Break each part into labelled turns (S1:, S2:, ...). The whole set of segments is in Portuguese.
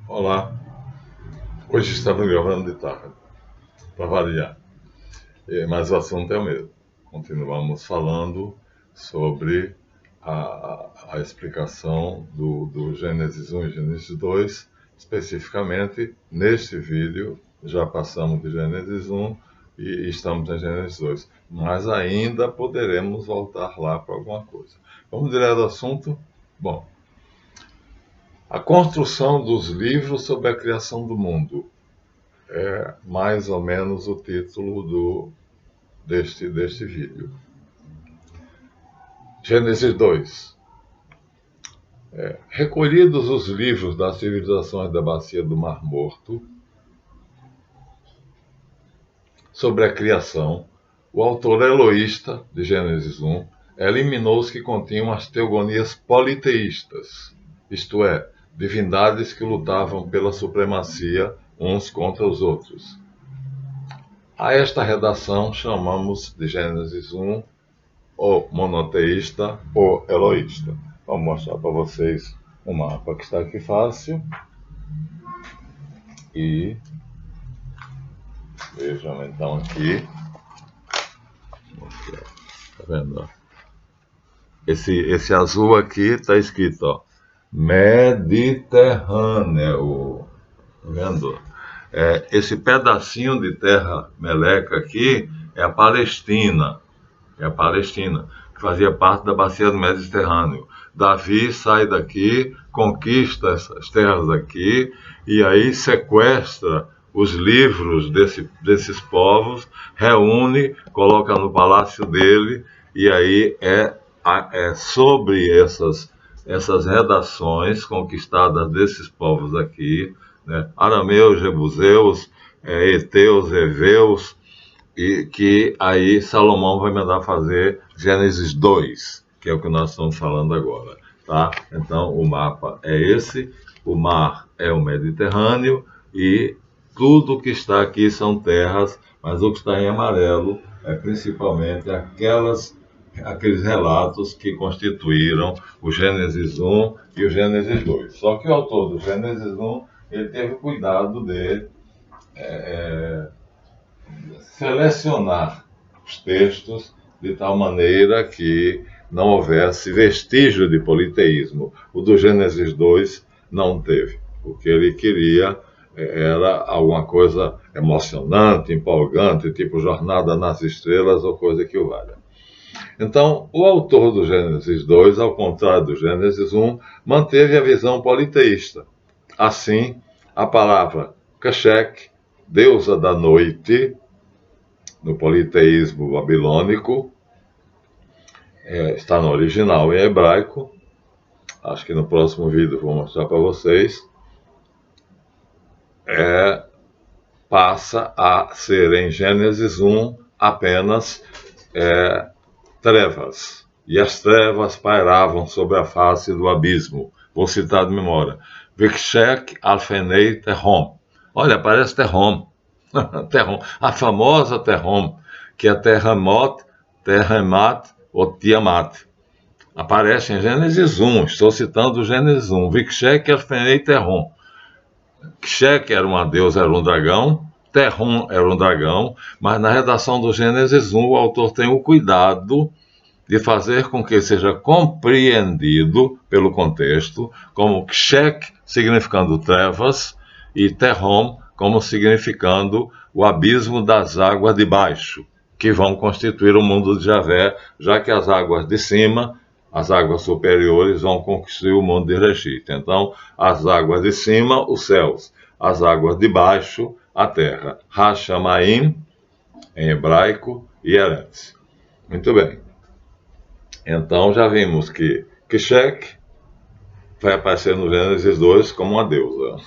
S1: Olá, hoje estamos gravando de tarde, para variar, mas o assunto é o mesmo. Continuamos falando sobre a explicação do Gênesis 1 e Gênesis 2, especificamente neste vídeo. Já passamos de Gênesis 1 e estamos em Gênesis 2, mas ainda poderemos voltar lá para alguma coisa. Vamos direto ao assunto? Bom, a construção dos livros sobre a criação do mundo é mais ou menos o título deste vídeo. Gênesis 2. Recolhidos os livros das civilizações da bacia do Mar Morto sobre a criação, o autor eloísta de Gênesis 1 eliminou os que continham as teogonias politeístas, isto é, divindades que lutavam pela supremacia uns contra os outros. A esta redação chamamos de Gênesis 1 o monoteísta ou eloísta. Vamos mostrar para vocês um mapa que está aqui fácil. E vejam então aqui. Está vendo? Esse azul aqui está escrito, ó, Mediterrâneo. Está vendo? Esse pedacinho de terra meleca aqui é a Palestina. É a Palestina, que fazia parte da bacia do Mediterrâneo. Davi sai daqui, conquista essas terras aqui, e aí sequestra os livros desses povos, reúne, coloca no palácio dele, e aí é sobre essas redações conquistadas desses povos aqui, né, arameus, jebuseus, heteus, heveus, e que aí Salomão vai mandar fazer Gênesis 2, que é o que nós estamos falando agora, tá? Então, o mapa é esse, o mar é o Mediterrâneo e tudo que está aqui são terras, mas o que está em amarelo é principalmente aqueles relatos que constituíram o Gênesis 1 e o Gênesis 2. Só que o autor do Gênesis 1, ele teve cuidado de selecionar os textos de tal maneira que não houvesse vestígio de politeísmo. O do Gênesis 2 não teve. O que ele queria era alguma coisa emocionante, empolgante, tipo Jornada nas Estrelas ou coisa que o valha. Então, o autor do Gênesis 2, ao contrário do Gênesis 1, manteve a visão politeísta. Assim, a palavra Keshek, deusa da noite, no politeísmo babilônico, está no original em hebraico. Acho que no próximo vídeo vou mostrar para vocês. Passa a ser em Gênesis 1 apenas trevas. E as trevas pairavam sobre a face do abismo. Vou citar de memória. Vikshek alfenei terrom. Olha, parece Terrom. Terrom, a famosa Terrom, que é Terremoto, Terremat ou Tiamat. Aparece em Gênesis 1, estou citando Gênesis 1. Vikshek alfenei terrom. Kshek era uma deusa, era um dragão. Terrom era um dragão. Mas na redação do Gênesis 1, o autor tem o cuidado de fazer com que seja compreendido pelo contexto como Kshek significando trevas e Terrom como significando o abismo das águas de baixo, que vão constituir o mundo de Javé, já que as águas de cima, as águas superiores, vão constituir o mundo de Reshit. Então, as águas de cima, os céus, as águas de baixo, a terra. Hashamaim, em hebraico, e Eretz. Muito bem. Então, já vimos que Keshek vai aparecer no Gênesis 2 como uma deusa,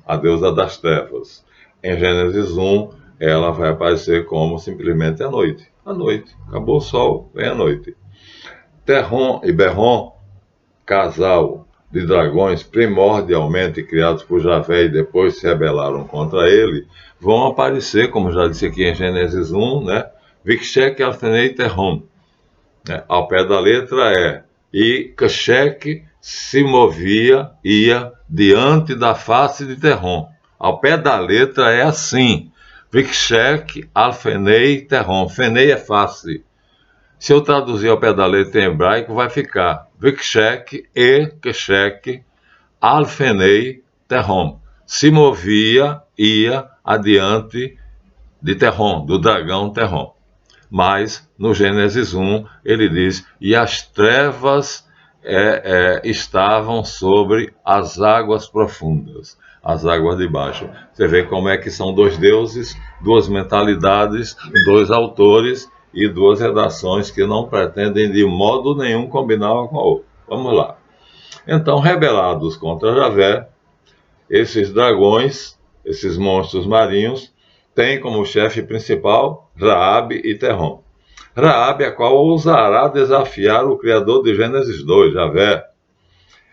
S1: a deusa das trevas. Em Gênesis 1, ela vai aparecer como simplesmente a noite. A noite. Acabou o sol, vem a noite. Terrom e Berrom, casal de dragões primordialmente criados por Javé e depois se rebelaram contra ele, vão aparecer, como já disse aqui em Gênesis 1, né? Vikshek alfenei terrom. Ao pé da letra e Keshek se movia, ia diante da face de Terrom. Ao pé da letra é assim: Vikshek Alfenei Terrom. Fenei é face. Se eu traduzir ao pé da letra em hebraico, vai ficar Vikshek e Keshek Alfenei Terrom. Se movia, ia adiante de Terrom, do dragão Terrom. Mas, no Gênesis 1, ele diz: e as trevas estavam sobre as águas profundas, as águas de baixo. Você vê como é que são dois deuses, duas mentalidades, dois autores e duas redações que não pretendem de modo nenhum combinar uma com a outra. Vamos lá. Então, rebelados contra Javé, esses dragões, esses monstros marinhos, têm como chefe principal Raabe e Terrom. Raabe, a qual ousará desafiar o Criador de Gênesis 2, Javé.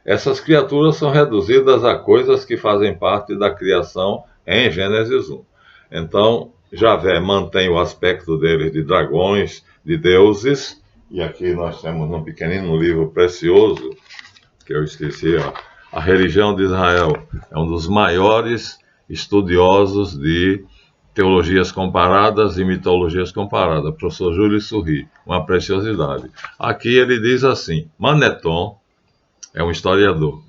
S1: Essas criaturas são reduzidas a coisas que fazem parte da criação em Gênesis 1. Então, Javé mantém o aspecto deles de dragões, de deuses, e aqui nós temos um pequenino livro precioso, que eu esqueci, ó. A religião de Israel é um dos maiores estudiosos de teologias comparadas e mitologias comparadas, professor Júlio Surri, uma preciosidade. Aqui ele diz assim: Maneton é um historiador,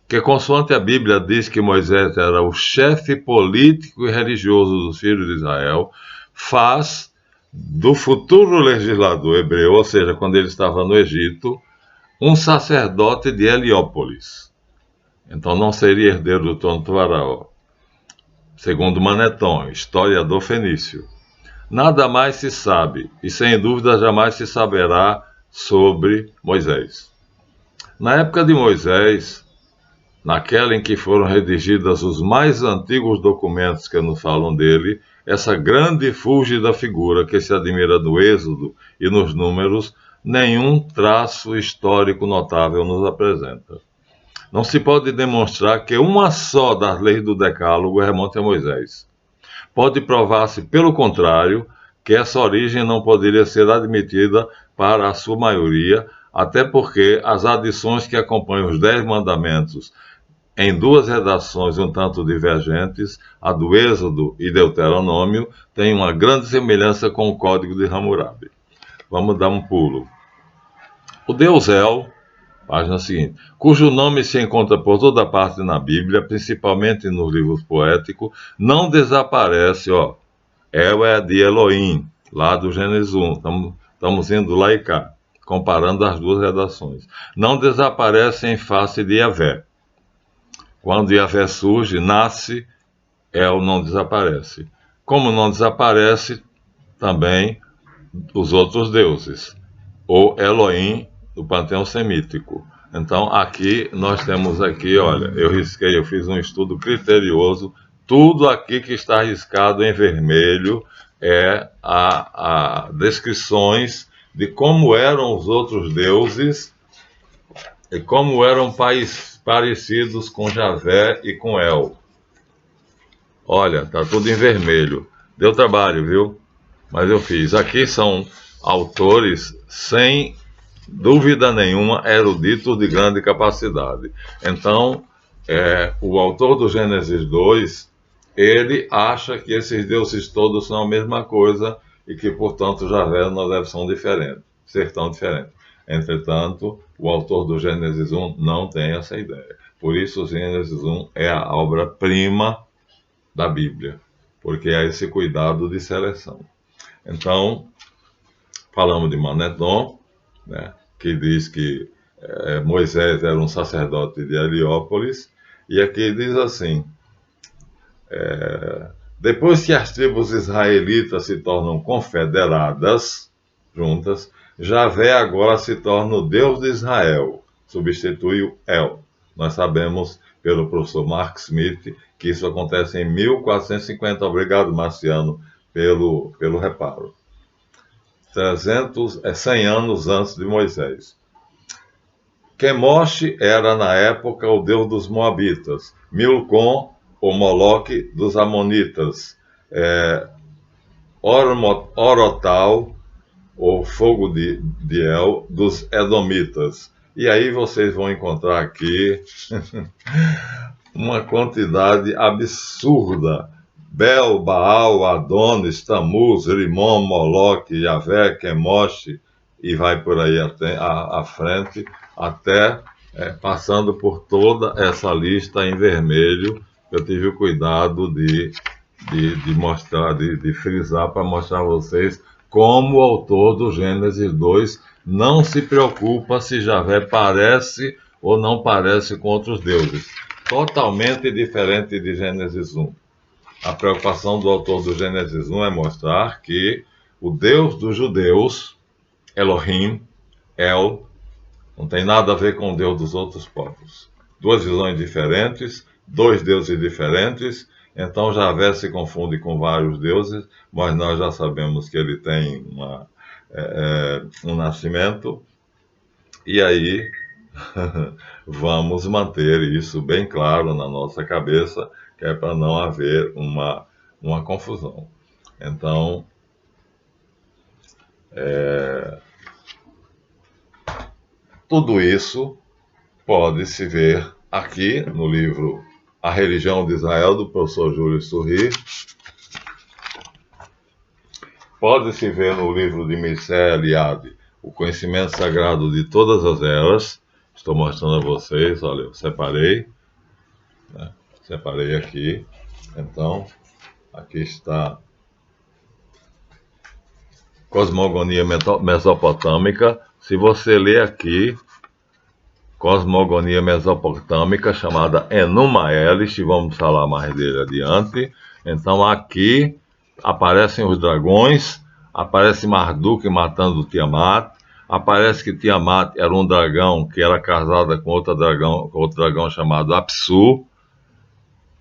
S1: que consoante a Bíblia diz que Moisés era o chefe político e religioso dos filhos de Israel, faz do futuro legislador hebreu, ou seja, quando ele estava no Egito, um sacerdote de Heliópolis. Então não seria herdeiro do trono do Faraó. Segundo Maneton, historiador fenício. Nada mais se sabe, e sem dúvida jamais se saberá, sobre Moisés. Na época de Moisés, naquela em que foram redigidos os mais antigos documentos que nos falam dele, essa grande e fúlgida figura que se admira no Êxodo e nos Números, nenhum traço histórico notável nos apresenta. Não se pode demonstrar que uma só das leis do Decálogo remonte a Moisés. Pode provar-se, pelo contrário, que essa origem não poderia ser admitida para a sua maioria, até porque as adições que acompanham os 10 mandamentos em duas redações um tanto divergentes, a do Êxodo e Deuteronômio, têm uma grande semelhança com o Código de Hammurabi. Vamos dar um pulo. O deus El, página seguinte, cujo nome se encontra por toda parte na Bíblia, principalmente nos livros poéticos, não desaparece, ó. El é de Elohim, lá do Gênesis 1, estamos indo lá e cá, comparando as duas redações. Não desaparece em face de Yahvé. Quando Yahvé surge, nasce, El não desaparece. Como não desaparece também os outros deuses, ou Elohim, do panteão semítico. Então, aqui, nós temos aqui, olha, eu fiz um estudo criterioso, tudo aqui que está riscado em vermelho é a descrições de como eram os outros deuses e como eram parecidos com Javé e com El. Olha, tá tudo em vermelho. Deu trabalho, viu? Mas eu fiz. Aqui são autores sem dúvida nenhuma eruditos de grande capacidade. Então, o autor do Gênesis 2, ele acha que esses deuses todos são a mesma coisa e que, portanto, Javé não deve ser tão diferente. Entretanto, o autor do Gênesis 1 não tem essa ideia. Por isso, o Gênesis 1 é a obra-prima da Bíblia, porque há esse cuidado de seleção. Então, falamos de Maneton, né, que diz que Moisés era um sacerdote de Heliópolis, e aqui diz assim: depois que as tribos israelitas se tornam confederadas, juntas, Javé agora se torna o Deus de Israel, substitui o El. Nós sabemos, pelo professor Mark Smith, que isso acontece em 1450. Obrigado, Marciano, pelo reparo. 100 anos antes de Moisés. Quemosh era, na época, o deus dos Moabitas. Milcom, o Moloque dos Amonitas. Orotal, o fogo de El, dos Edomitas. E aí vocês vão encontrar aqui uma quantidade absurda. Bel, Baal, Adonis, Tamuz, Rimon, Moloque, Yahvé, Kemosh, e vai por aí à frente, até passando por toda essa lista em vermelho. Eu tive o cuidado de mostrar, de frisar para mostrar a vocês como o autor do Gênesis 2 não se preocupa se Javé parece ou não parece com outros deuses. Totalmente diferente de Gênesis 1. A preocupação do autor do Gênesis 1 é mostrar que o Deus dos judeus, Elohim, El, não tem nada a ver com o Deus dos outros povos. Duas visões diferentes, dois deuses diferentes. Então Javé se confunde com vários deuses, mas nós já sabemos que ele tem um nascimento. E aí vamos manter isso bem claro na nossa cabeça, que é para não haver uma confusão. Então, tudo isso pode se ver aqui no livro A Religião de Israel, do professor Júlio Surri. Pode se ver no livro de Mircea Eliade, O Conhecimento Sagrado de Todas as Eras. Estou mostrando a vocês, olha, eu separei, né? Separei aqui. Então, aqui está Cosmogonia Mesopotâmica. Se você ler aqui, Cosmogonia Mesopotâmica, chamada Enuma Elish, vamos falar mais dele adiante. Então, aqui aparecem os dragões, aparece Marduk matando Tiamat, aparece que Tiamat era um dragão que era casada com outro dragão chamado Apsu,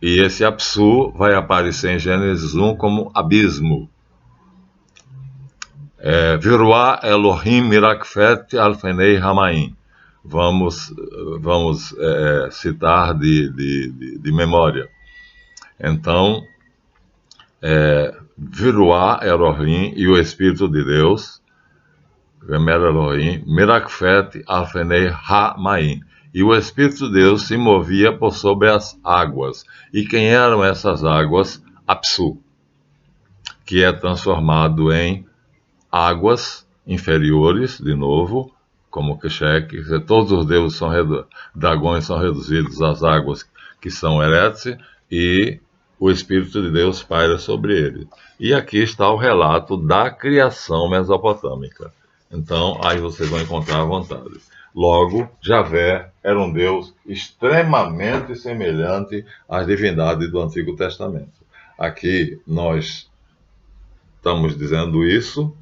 S1: e esse Apsu vai aparecer em Gênesis 1 como abismo. Viruá Elohim Mirakfet Alfenei Hamaim. Vamos citar de memória. Então, Viruá Elohim e o Espírito de Deus, Vemer Elohim, Mirakfet Alfenei Hamaim. E o Espírito de Deus se movia por sobre as águas. E quem eram essas águas? Apsu, que é transformado em águas inferiores, de novo, como Keshek. Todos os deuses dragões são reduzidos às águas que são Eretz, e o Espírito de Deus paira sobre ele. E aqui está o relato da criação mesopotâmica. Então, aí vocês vão encontrar à vontade. Logo, Javé era um Deus extremamente semelhante às divindades do Antigo Testamento. Aqui nós estamos dizendo isso,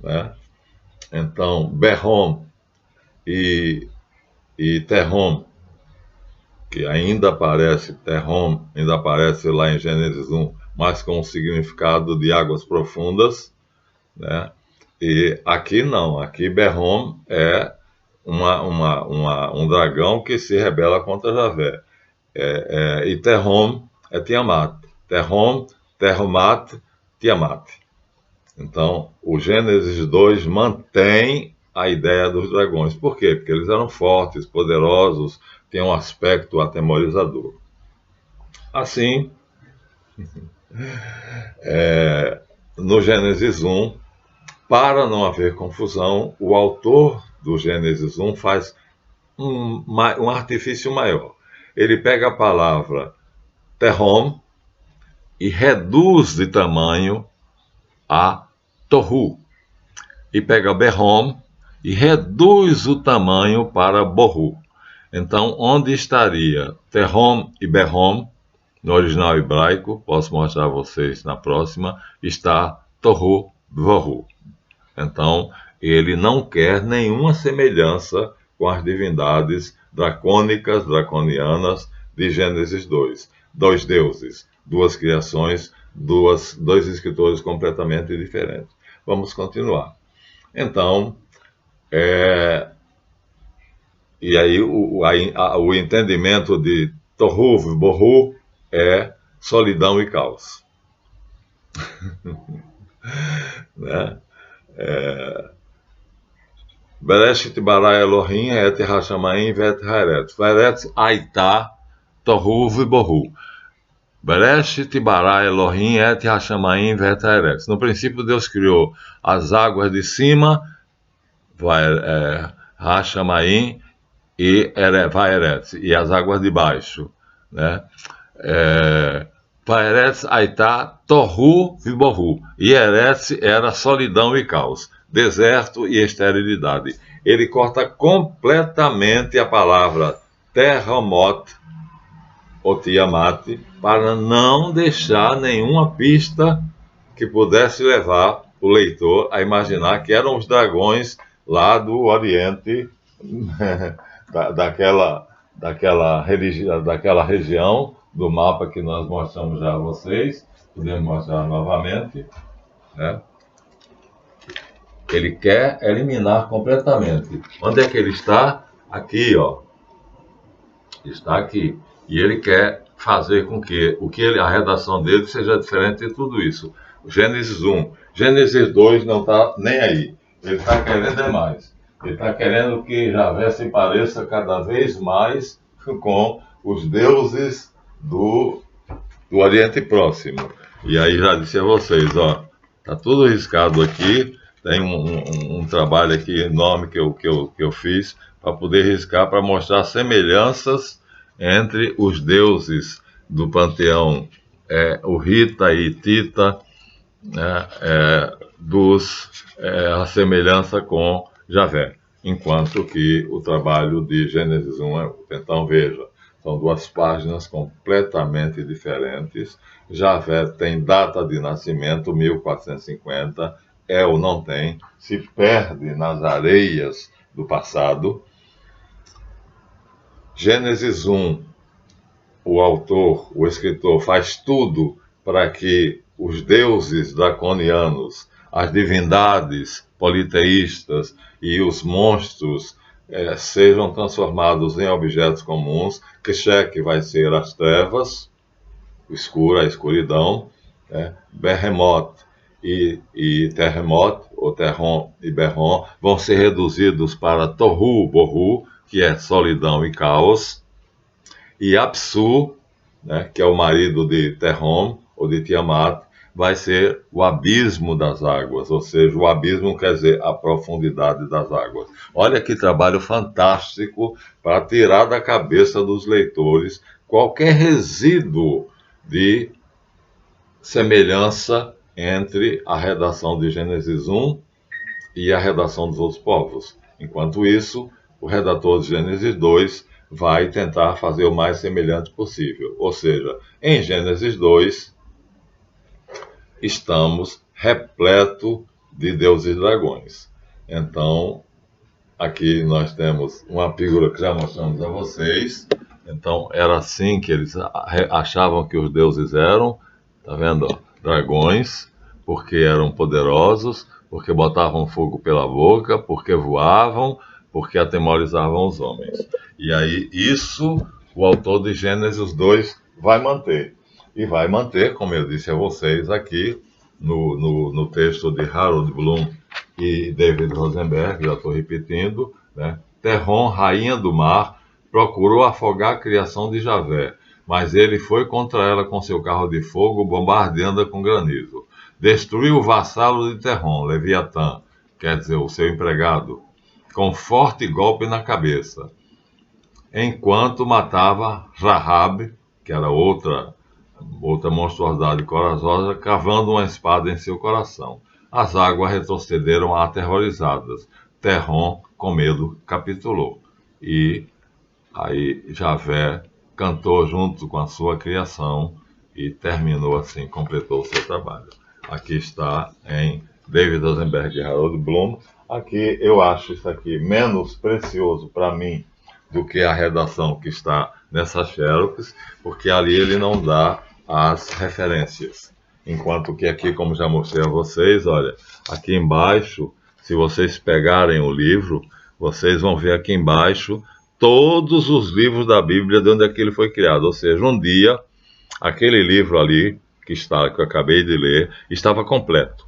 S1: né? Então, Berrom e Terrom, que ainda aparece, Terrom ainda aparece lá em Gênesis 1, mas com o significado de águas profundas, né? E aqui não, aqui Berrom é um dragão que se rebela contra Javé. E Terrom é Tiamat. Terrom, Terromat, Tiamat. Então, o Gênesis 2 mantém a ideia dos dragões. Por quê? Porque eles eram fortes, poderosos, tinham um aspecto atemorizador. Assim, no Gênesis 1, para não haver confusão, o autor do Gênesis 1 faz um artifício maior. Ele pega a palavra Terrom e reduz de tamanho a Tohu. E pega Berrom e reduz o tamanho para Borru. Então, onde estaria Terrom e Berrom, no original hebraico, posso mostrar a vocês na próxima, está Tohu Borru. Então, ele não quer nenhuma semelhança com as divindades draconianas de Gênesis 2. Dois deuses, duas criações, dois escritores completamente diferentes. Vamos continuar. Então, e aí o entendimento de Tohu Borru é solidão e caos. Né? Bereshit bara Elohim et hashamayim vet haaretz. Veretz aitá tohu v'bohu. Bereshit bara Elohim et hashamayim vet haaretz. No princípio, Deus criou as águas de cima, hashamayim, e Vaeretz, e as águas de baixo, né? Vaeretz aitá tohu v'bohu. E Eretz era solidão e caos, deserto e esterilidade. Ele corta completamente a palavra terramot, ou Tiamat, para não deixar nenhuma pista que pudesse levar o leitor a imaginar que eram os dragões lá do Oriente, daquela região do mapa que nós mostramos já a vocês. Podemos mostrar novamente, né? Ele quer eliminar completamente. Onde é que ele está? Aqui, ó. Está aqui. E ele quer fazer com que a redação dele seja diferente de tudo isso. Gênesis 1. Gênesis 2 não está nem aí. Ele está querendo demais. Ele está querendo que Javé se pareça cada vez mais com os deuses do Oriente Próximo. E aí já disse a vocês, ó, está tudo riscado aqui. Tem um trabalho aqui enorme que eu fiz para poder riscar, para mostrar semelhanças entre os deuses do panteão Hurrita e Hitita, né, a semelhança com Javé, enquanto que o trabalho de Gênesis 1 é outro. Então veja, são duas páginas completamente diferentes. Javé tem data de nascimento 1450, El não tem, se perde nas areias do passado. Gênesis 1, o escritor, faz tudo para que os deuses draconianos, as divindades politeístas e os monstros sejam transformados em objetos comuns. Keshek vai ser as trevas, a escuridão, Behemoth e Terremot, ou Terron e Berron, vão ser reduzidos para Tohu Bohu, que é solidão e caos, e Apsu, né, que é o marido de Terron, ou de Tiamat, vai ser o abismo das águas, ou seja, o abismo quer dizer a profundidade das águas. Olha que trabalho fantástico para tirar da cabeça dos leitores qualquer resíduo de semelhança entre a redação de Gênesis 1 e a redação dos outros povos. Enquanto isso, o redator de Gênesis 2 vai tentar fazer o mais semelhante possível. Ou seja, em Gênesis 2, estamos repleto de deuses e dragões. Então, aqui nós temos uma figura que já mostramos a vocês. Então, era assim que eles achavam que os deuses eram. Tá vendo? Dragões, porque eram poderosos, porque botavam fogo pela boca, porque voavam, porque atemorizavam os homens. E aí, isso o autor de Gênesis 2 vai manter. E vai manter, como eu disse a vocês aqui, no texto de Harold Bloom e David Rosenberg, já estou repetindo, né? Terron, rainha do mar, procurou afogar a criação de Javé, mas ele foi contra ela com seu carro de fogo, bombardeando-a com granizo. Destruiu o vassalo de Terron, Leviatã, quer dizer, o seu empregado, com forte golpe na cabeça, enquanto matava Rahab, que era outra monstruosidade corajosa, cravando uma espada em seu coração. As águas retrocederam aterrorizadas. Terron, com medo, capitulou. E aí Javé cantou junto com a sua criação e terminou assim, completou o seu trabalho. Aqui está em David Rosenberg e Harold Bloom. Aqui eu acho isso aqui menos precioso para mim do que a redação que está nessa xerox, porque ali ele não dá as referências. Enquanto que aqui, como já mostrei a vocês, olha, aqui embaixo, se vocês pegarem o livro, vocês vão ver aqui embaixo todos os livros da Bíblia de onde é que ele foi criado. Ou seja, um dia, aquele livro ali, que eu acabei de ler, estava completo.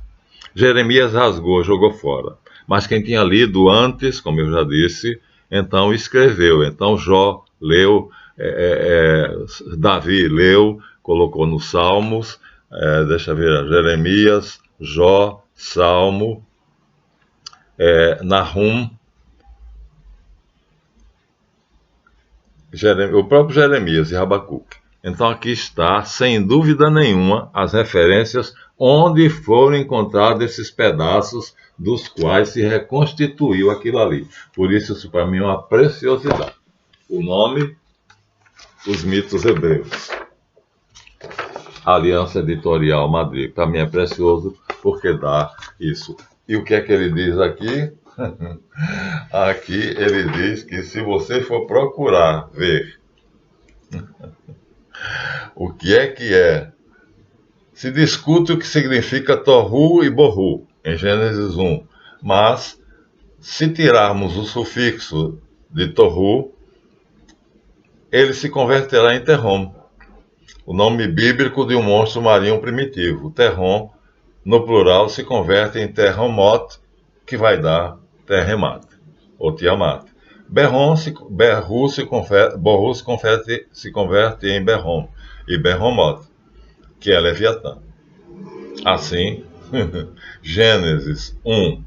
S1: Jeremias rasgou, jogou fora. Mas quem tinha lido antes, como eu já disse, então escreveu. Então Jó leu, Davi leu, colocou nos Salmos, deixa eu ver, Jeremias, Jó, Salmo, Nahum, o próprio Jeremias e Abacuque. Então aqui está, sem dúvida nenhuma, as referências onde foram encontrados esses pedaços dos quais se reconstituiu aquilo ali. Por isso para mim é uma preciosidade. O nome, os mitos hebreus. Aliança Editorial Madrid. Para mim é precioso porque dá isso. E o que é que ele diz aqui? Aqui ele diz que se você for procurar ver o que é, se discute o que significa Tohu e Bohu, em Gênesis 1, mas se tirarmos o sufixo de Tohu, ele se converterá em Terrom, o nome bíblico de um monstro marinho primitivo. Terrom, no plural, se converte em Terromot, que vai dar Terremat, ou Tiamat. Berrom se converte em Berrom, e Berromot, que é Leviatã. Assim, Gênesis 1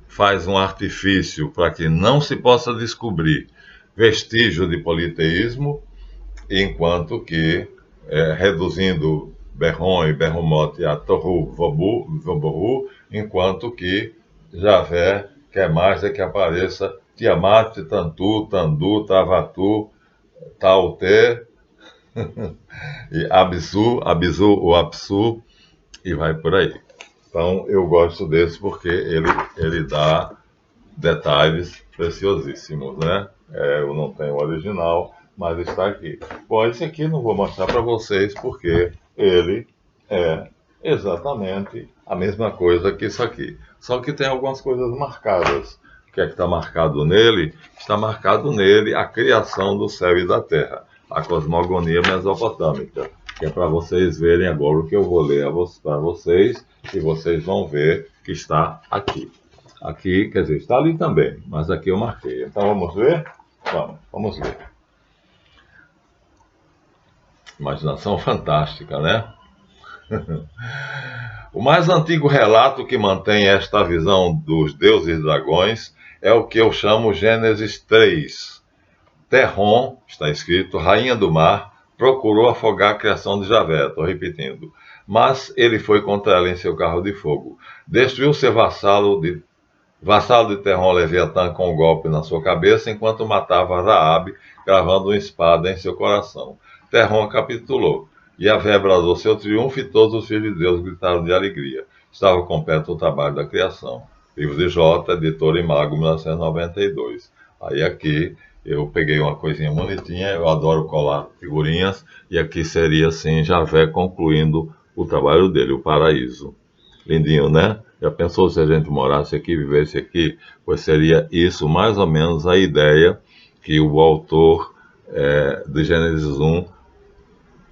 S1: faz um artifício para que não se possa descobrir vestígio de politeísmo, enquanto que, reduzindo Berrom e Berromot a Tohu Vobohu, enquanto que Javé quer mais é que apareça Tiamat, Tantu, Tandu, Tavatu, Taute, e Absu ou Apsu, e vai por aí. Então eu gosto desse porque ele dá detalhes preciosíssimos, né? Eu não tenho o original, mas está aqui. Bom, esse aqui não vou mostrar para vocês porque ele é exatamente a mesma coisa que isso aqui. Só que tem algumas coisas marcadas. O que é que está marcado nele? Está marcado nele a criação do céu e da terra, a cosmogonia mesopotâmica, que é para vocês verem agora o que eu vou ler para vocês, e vocês vão ver que está aqui. Aqui, quer dizer, está ali também, mas aqui eu marquei. Então vamos ver? Vamos ver. Imaginação fantástica, né? O mais antigo relato que mantém esta visão dos deuses dragões é o que eu chamo Gênesis 3. Terrom, está escrito, rainha do mar, procurou afogar a criação de Javé, estou repetindo, mas ele foi contra ela em seu carro de fogo. Destruiu seu vassalo de Terrom, Leviatã, com um golpe na sua cabeça, enquanto matava Raabe, cravando uma espada em seu coração. Terrom capitulou. Javé bradou seu triunfo e todos os filhos de Deus gritaram de alegria. Estava completo o trabalho da criação. Livro de Jota, editora Imago, 1992. Aí aqui eu peguei uma coisinha bonitinha, eu adoro colar figurinhas, e aqui seria assim, Javé concluindo o trabalho dele, o paraíso. Lindinho, né? Já pensou se a gente morasse aqui, vivesse aqui? Pois seria isso mais ou menos a ideia que o autor de Gênesis 1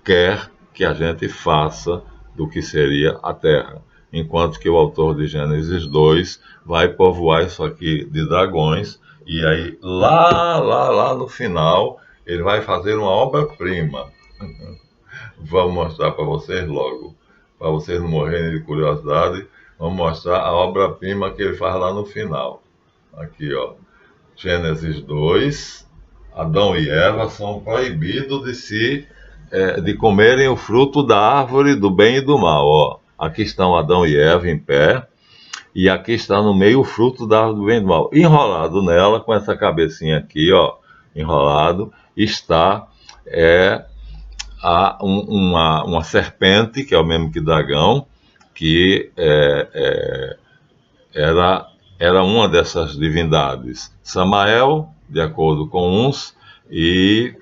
S1: quer que a gente faça do que seria a Terra. Enquanto que o autor de Gênesis 2 vai povoar isso aqui de dragões, e aí lá no final ele vai fazer uma obra-prima. Vamos mostrar para vocês logo, para vocês não morrerem de curiosidade. Vamos mostrar a obra-prima que ele faz lá no final. Aqui, ó. Gênesis 2. Adão e Eva são proibidos de comerem o fruto da árvore do bem e do mal. Ó. Aqui estão Adão e Eva em pé. E aqui está no meio o fruto da árvore do bem e do mal. Enrolado nela, com essa cabecinha aqui, ó, enrolado, está uma serpente, que é o mesmo que dragão, que era uma dessas divindades. Samael, de acordo com uns, e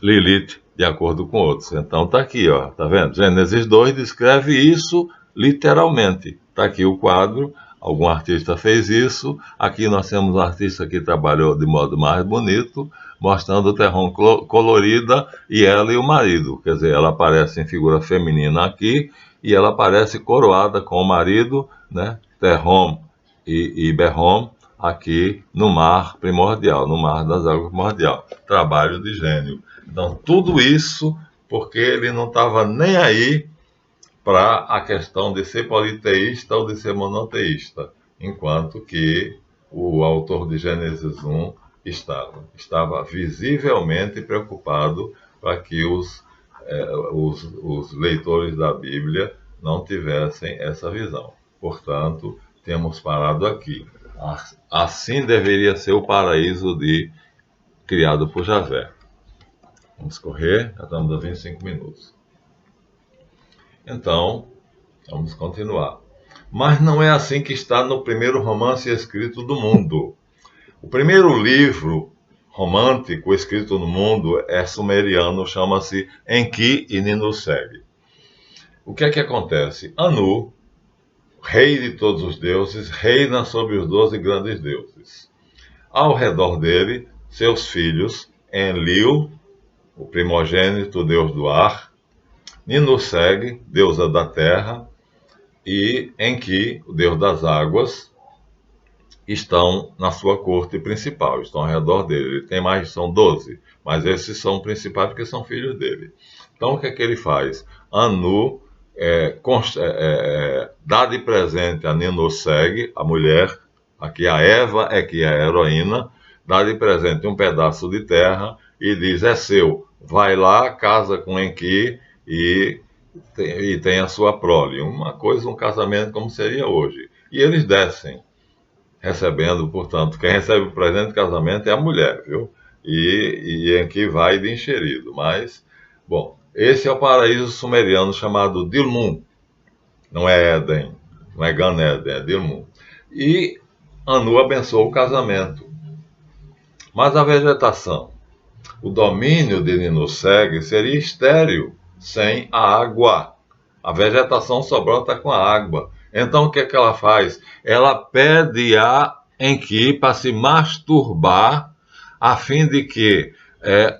S1: Lilith, de acordo com outros. Então tá aqui, ó, tá vendo? Gênesis 2 descreve isso literalmente. Tá aqui o quadro, algum artista fez isso. Aqui nós temos um artista que trabalhou de modo mais bonito, mostrando o Terrom colorida, e ela e o marido. Quer dizer, ela aparece em figura feminina aqui, e ela aparece coroada com o marido, né, Terrom e Berrom, aqui no mar primordial, no mar das águas primordial. Trabalho de gênio. Então, tudo isso porque ele não estava nem aí para a questão de ser politeísta ou de ser monoteísta, enquanto que o autor de Gênesis 1 estava visivelmente preocupado para que os leitores da Bíblia não tivessem essa visão. Portanto, temos parado aqui. Assim deveria ser o paraíso criado por Javé. Vamos correr, já estamos a 25 minutos. Então, vamos continuar. Mas não é assim que está no primeiro romance escrito do mundo. O primeiro livro romântico escrito no mundo é sumeriano, chama-se Enki e Ninursegue. O que é que acontece? Anu, rei de todos os deuses, reina sobre os 12 grandes deuses. Ao redor dele, seus filhos, Enlil, o primogênito, deus do ar, Ninursegue, deusa da terra, e Enki, o deus das águas, estão na sua corte principal, estão ao redor dele. Ele tem mais, são 12, mas esses são principais porque são filhos dele. Então, o que é que ele faz? Anu dá de presente a Ninursegue, a mulher, aqui a Eva é que é a heroína, dá de presente um pedaço de terra e diz, é seu, vai lá, casa com Enki e tem a sua prole. Uma coisa, um casamento como seria hoje. E eles descem, recebendo, portanto, quem recebe o presente de casamento é a mulher, viu? E Enki vai de encherido. Mas, bom, esse é o paraíso sumeriano chamado Dilmun. Não é Éden, não é Gan Éden, é Dilmun. E Anu abençoou o casamento. Mas a vegetação, o domínio de Ninursegue seria estéril, sem a água. A vegetação só brota com a água. Então, o que é que ela faz? Ela pede a Enki para se masturbar, a fim de que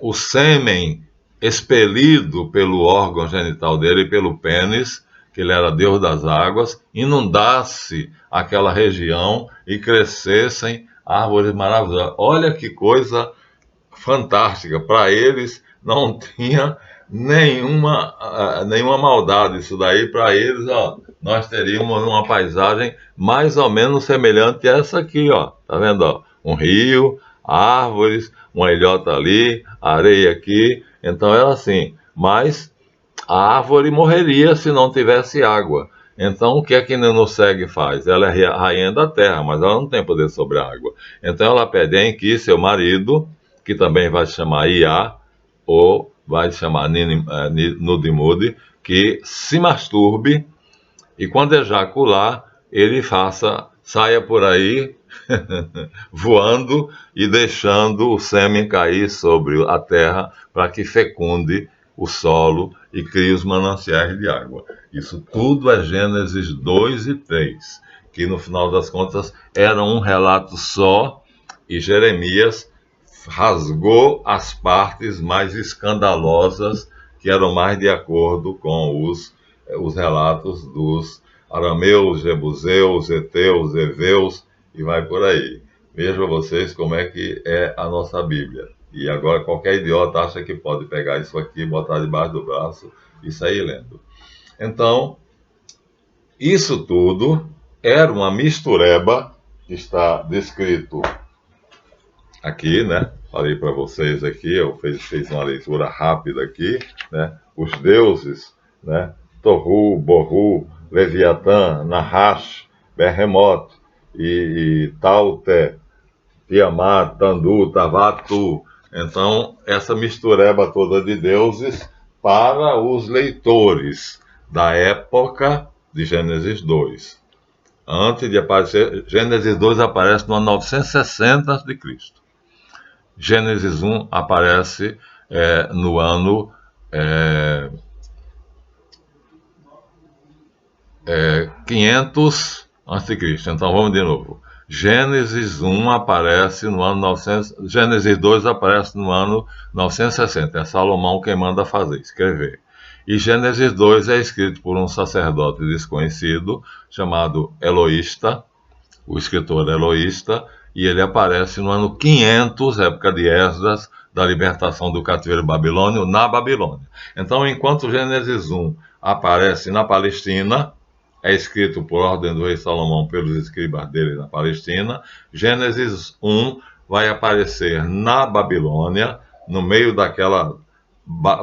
S1: o sêmen expelido pelo órgão genital dele, pelo pênis, que ele era deus das águas, inundasse aquela região e crescessem árvores maravilhosas. Olha que coisa fantástica. Para eles não tinha nenhuma maldade. Isso daí, para eles, ó, nós teríamos uma paisagem mais ou menos semelhante a essa aqui, ó. Tá vendo? Ó? Um rio, árvores, uma ilhota ali, areia aqui. Então era assim. Mas a árvore morreria se não tivesse água. Então, o que é que Ninursegue faz? Ela é a rainha da terra, mas ela não tem poder sobre a água. Então, ela pede a Enki, seu marido, que também vai se chamar Iá, ou vai se chamar Nudimud, que se masturbe, e quando ejacular, ele saia por aí, voando e deixando o sêmen cair sobre a terra, para que fecunde o solo e crie os mananciais de água. Isso tudo é Gênesis 2 e 3, que no final das contas eram um relato só, e Jeremias rasgou as partes mais escandalosas, que eram mais de acordo com os relatos dos arameus, jebuseus, heteus, heveus, e vai por aí. Vejam vocês como é que é a nossa Bíblia. E agora qualquer idiota acha que pode pegar isso aqui, botar debaixo do braço e sair lendo. Então, isso tudo era uma mistureba, que está descrito aqui, né? Falei para vocês aqui, eu fiz uma leitura rápida aqui, né? Os deuses, né? Tohu, Bohu, Leviatã, Nahash, Behemoth e Taute, Tiamat, Tandu, Tavatu. Então, essa mistureba toda de deuses para os leitores da época de Gênesis 2. Antes de aparecer, Gênesis 2 aparece no ano 960 a.C. Gênesis 1 aparece no ano 500 a.C. Então vamos de novo. Gênesis 1 aparece no ano 900, Gênesis 2 aparece no ano 960. É Salomão quem manda fazer, escrever. E Gênesis 2 é escrito por um sacerdote desconhecido chamado Eloísta, o escritor Eloísta, e ele aparece no ano 500, época de Esdras, da libertação do cativeiro babilônio, na Babilônia. Então, enquanto Gênesis 1 aparece na Palestina, é escrito por ordem do rei Salomão pelos escribas dele na Palestina, Gênesis 1 vai aparecer na Babilônia, no meio daquela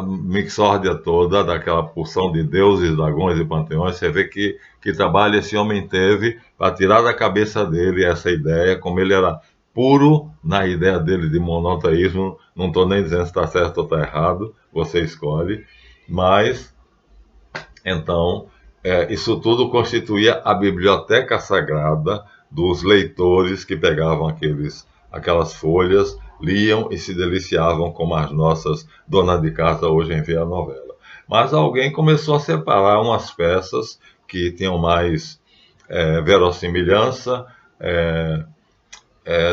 S1: mixórdia toda, daquela porção de deuses, dragões e panteões. Você vê que trabalho esse homem teve para tirar da cabeça dele essa ideia, como ele era puro na ideia dele de monoteísmo. Não estou nem dizendo se está certo ou está errado, você escolhe, mas então isso tudo constituía a biblioteca sagrada dos leitores que pegavam aquelas folhas, liam e se deliciavam como as nossas donas de casa hoje em ver a novela. Mas alguém começou a separar umas peças que tinham mais verossimilhança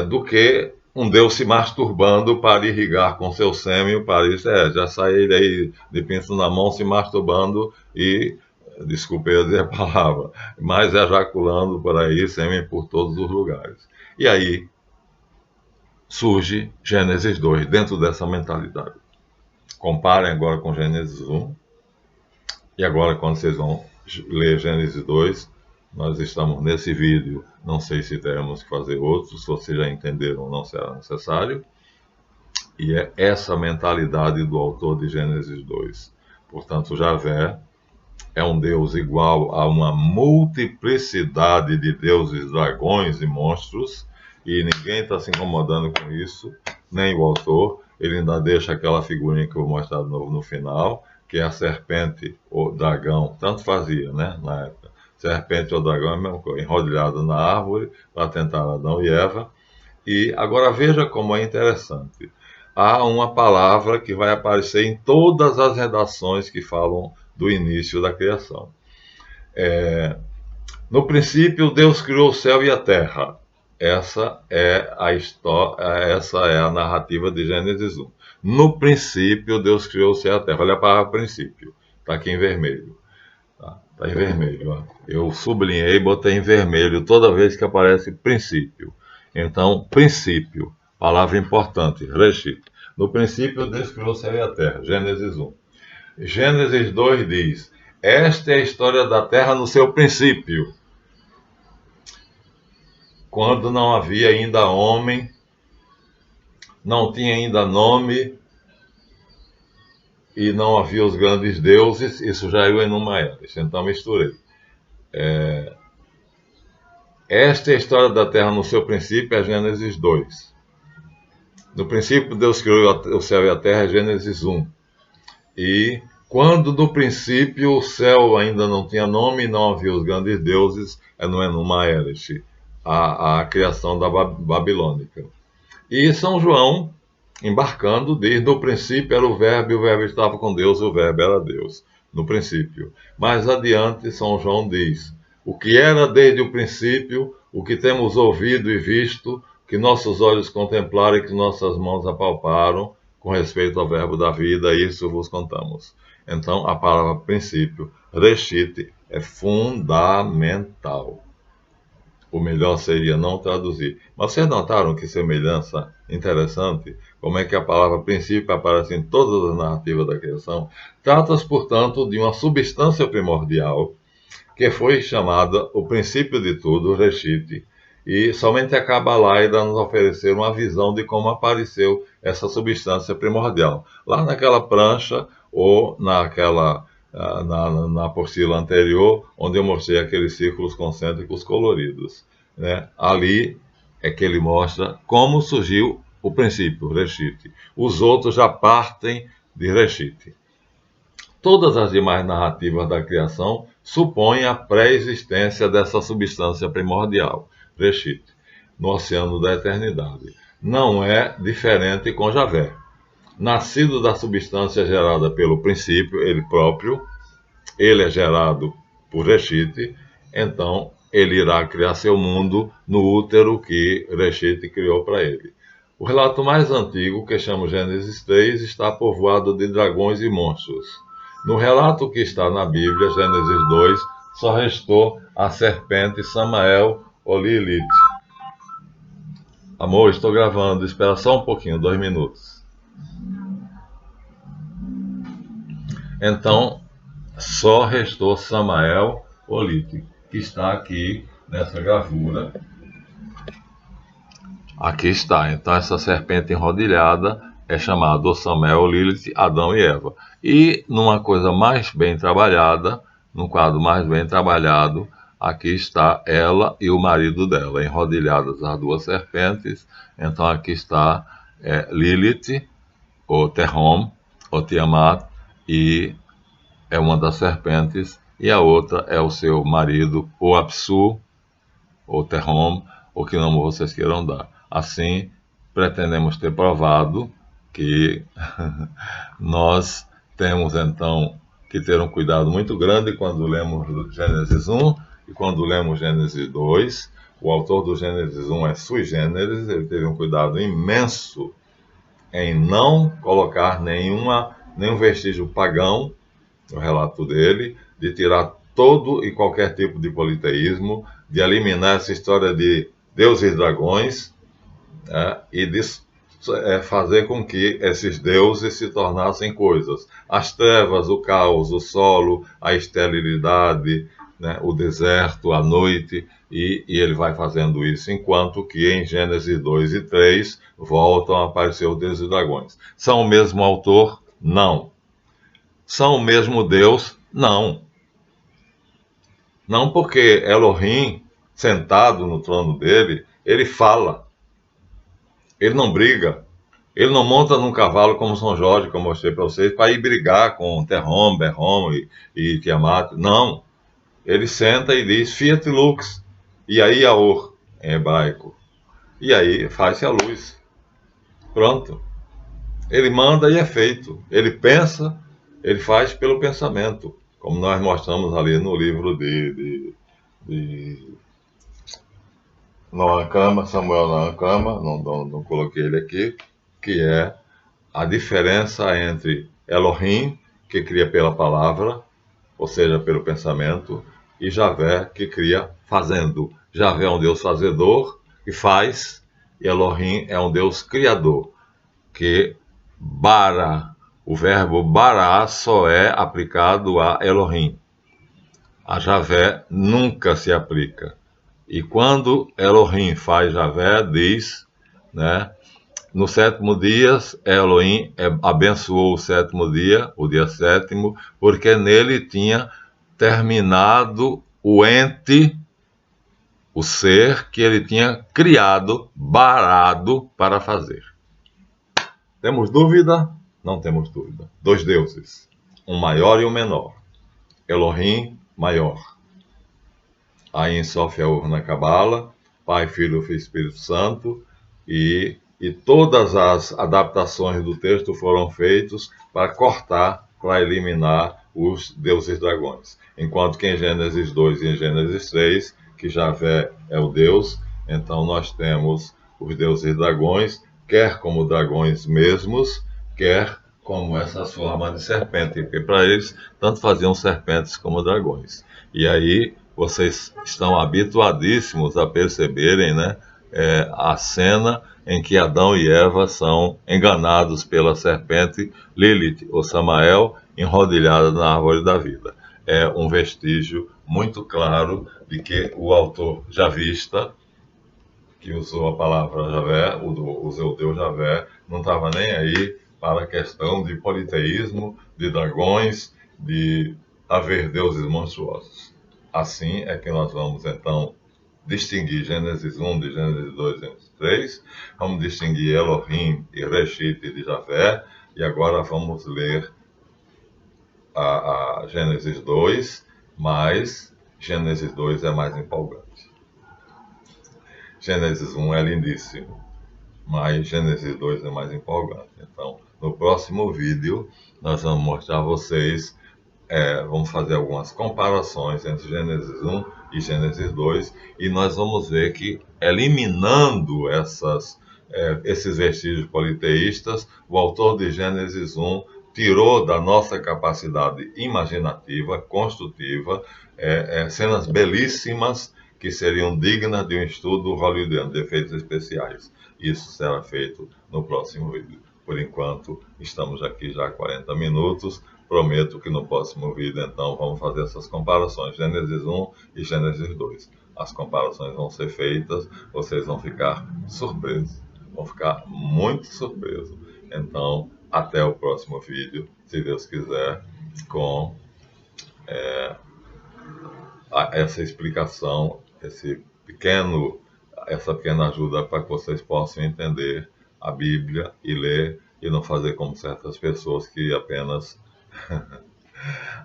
S1: do que um Deus se masturbando para irrigar com seu sêmen o Paris. Já sai ele aí de pinto na mão se masturbando e, desculpe eu dizer a palavra, mas ejaculando por aí, sêmen por todos os lugares. E aí surge Gênesis 2, dentro dessa mentalidade. Comparem agora com Gênesis 1, e agora quando vocês vão ler Gênesis 2, nós estamos nesse vídeo, não sei se teremos que fazer outros, se vocês já entenderam, não será necessário, e é essa mentalidade do autor de Gênesis 2. Portanto, Javé é um Deus igual a uma multiplicidade de deuses, dragões e monstros, e ninguém está se incomodando com isso, nem o autor. Ele ainda deixa aquela figurinha que eu vou mostrar de novo no final, que é a serpente ou dragão, tanto fazia, né, na época. Serpente ou dragão é a mesma coisa, enrodilhado na árvore para tentar Adão e Eva. E agora veja como é interessante. Há uma palavra que vai aparecer em todas as redações que falam do início da criação. No princípio, Deus criou o céu e a terra. Essa é a história, essa é a narrativa de Gênesis 1. No princípio, Deus criou o céu e a terra. Olha a palavra princípio. Está aqui em vermelho. Está em vermelho. Ó. Eu sublinhei e botei em vermelho toda vez que aparece princípio. Então, princípio, palavra importante, Reshit. No princípio, Deus criou o céu e a terra. Gênesis 1. Gênesis 2 diz: esta é a história da terra no seu princípio, quando não havia ainda homem, não tinha ainda nome e não havia os grandes deuses. Isso já eu enumerei, então misturei. Esta é a história da terra no seu princípio, é Gênesis 2. No princípio, Deus criou o céu e a terra, é Gênesis 1. E quando no princípio o céu ainda não tinha nome e não havia os grandes deuses, é no Enuma Elish, a criação da babilônica. E São João, embarcando, diz: no princípio era o verbo, e o verbo estava com Deus, e o verbo era Deus, no princípio. Mais adiante, São João diz: o que era desde o princípio, o que temos ouvido e visto, que nossos olhos contemplaram e que nossas mãos apalparam, com respeito ao verbo da vida, isso vos contamos. Então, a palavra princípio, Reshit, é fundamental. O melhor seria não traduzir. Mas vocês notaram que semelhança interessante? Como é que a palavra princípio aparece em todas as narrativas da criação? Trata-se, portanto, de uma substância primordial, que foi chamada o princípio de tudo, Reshit, e somente a Kabbalah irá nos oferecer uma visão de como apareceu essa substância primordial. Lá naquela prancha, ou na apostila anterior, onde eu mostrei aqueles círculos concêntricos coloridos. Né? Ali é que ele mostra como surgiu o princípio, Reshit. Os outros já partem de Reshit. Todas as demais narrativas da criação supõem a pré-existência dessa substância primordial, Reshit, no oceano da eternidade. Não é diferente com Javé. Nascido da substância gerada pelo princípio, ele próprio, ele é gerado por Reshit, então ele irá criar seu mundo no útero que Reshit criou para ele. O relato mais antigo, que chama Gênesis 3, está povoado de dragões e monstros. No relato que está na Bíblia, Gênesis 2, só restou a serpente Samael ou Lilith. Amor, estou gravando, espera só um pouquinho, 2 minutos. Então, só restou Samael ou Lilith, que está aqui nessa gravura. Aqui está, então essa serpente enrodilhada é chamada Samael, Lilith, Adão e Eva. E numa coisa mais bem trabalhada, num quadro mais bem trabalhado, aqui está ela e o marido dela, enrodilhadas as duas serpentes. Então aqui está Lilith, ou Terrom, ou Tiamat, e é uma das serpentes, e a outra é o seu marido, ou Apsu, ou Terrom, ou que nome vocês queiram dar. Assim, pretendemos ter provado que nós temos, então, que ter um cuidado muito grande quando lemos Gênesis 1 e quando lemos Gênesis 2. O autor do Gênesis 1 é sui generis, ele teve um cuidado imenso em não colocar nenhum vestígio pagão no relato dele, de tirar todo e qualquer tipo de politeísmo, de eliminar essa história de deuses e dragões, e de fazer com que esses deuses se tornassem coisas. As trevas, o caos, o solo, a esterilidade, o deserto, a noite, e ele vai fazendo isso, enquanto que em Gênesis 2 e 3 voltam a aparecer os deuses e dragões. São o mesmo autor? Não. São o mesmo Deus? Não. Não, porque Elohim, sentado no trono dele, ele fala. Ele não briga. Ele não monta num cavalo como São Jorge, como eu mostrei para vocês, para ir brigar com Terrom, Berrom e Tiamat. Não. Ele senta e diz Fiat Lux, e aí Aor, em hebraico. E aí faz-se a luz. Pronto. Ele manda e é feito. Ele pensa, ele faz pelo pensamento, como nós mostramos ali no livro de Noam Cama, Samuel Noam Cama, não coloquei ele aqui, que é a diferença entre Elohim, que cria pela palavra, ou seja, pelo pensamento, e Javé, que cria fazendo. Javé é um Deus fazedor, que faz, e Elohim é um Deus criador, que bara. O verbo bará só é aplicado a Elohim. A Javé nunca se aplica. E quando Elohim faz Javé, diz, no 7º dia, Elohim abençoou o 7º dia, o dia 7º, porque nele tinha terminado o ente, o ser que ele tinha criado, barado para fazer. Temos dúvida? Não temos dúvida. 2 deuses, um maior e um menor. Elohim, maior. Aí em Sof Yaor na Cabala, Pai, Filho e Espírito Santo, e todas as adaptações do texto foram feitas para cortar, para eliminar os deuses dragões. Enquanto que em Gênesis 2 e em Gênesis 3, que Javé é o Deus, então nós temos os deuses dragões, quer como dragões mesmos, quer como essas formas de serpente, porque para eles tanto faziam serpentes como dragões. E aí vocês estão habituadíssimos a perceberem, a cena em que Adão e Eva são enganados pela serpente Lilith, ou Samael, enrodilhada na árvore da vida. É um vestígio muito claro de que o autor javista, que usou a palavra Javé, usou o Deus Javé, não estava nem aí para a questão de politeísmo, de dragões, de haver deuses monstruosos. Assim é que nós vamos, então, distinguir Gênesis 1 de Gênesis 2 e Gênesis 3, vamos distinguir Elohim e Reshit de Javé, e agora vamos ler a Gênesis 2, mas Gênesis 2 é mais empolgante. Gênesis 1 é lindíssimo, mas Gênesis 2 é mais empolgante. Então, no próximo vídeo, nós vamos mostrar a vocês, vamos fazer algumas comparações entre Gênesis 1 e Gênesis 2, e nós vamos ver que, eliminando esses vestígios politeístas, o autor de Gênesis 1 tirou da nossa capacidade imaginativa, construtiva, cenas belíssimas que seriam dignas de um estudo hollywoodiano de efeitos especiais. Isso será feito no próximo vídeo. Por enquanto, estamos aqui já há 40 minutos. Prometo que no próximo vídeo, então, vamos fazer essas comparações, Gênesis 1 e Gênesis 2. As comparações vão ser feitas, vocês vão ficar surpresos, vão ficar muito surpresos. Então, até o próximo vídeo, se Deus quiser, com essa explicação, essa pequena ajuda para que vocês possam entender a Bíblia e ler e não fazer como certas pessoas que apenas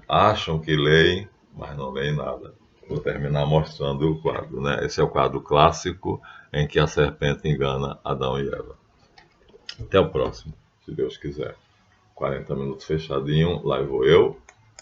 S1: acham que leem, mas não leem nada. Vou terminar mostrando o quadro, né? Esse é o quadro clássico em que a serpente engana Adão e Eva. Até o próximo, se Deus quiser. 40 minutos fechadinho, lá vou eu.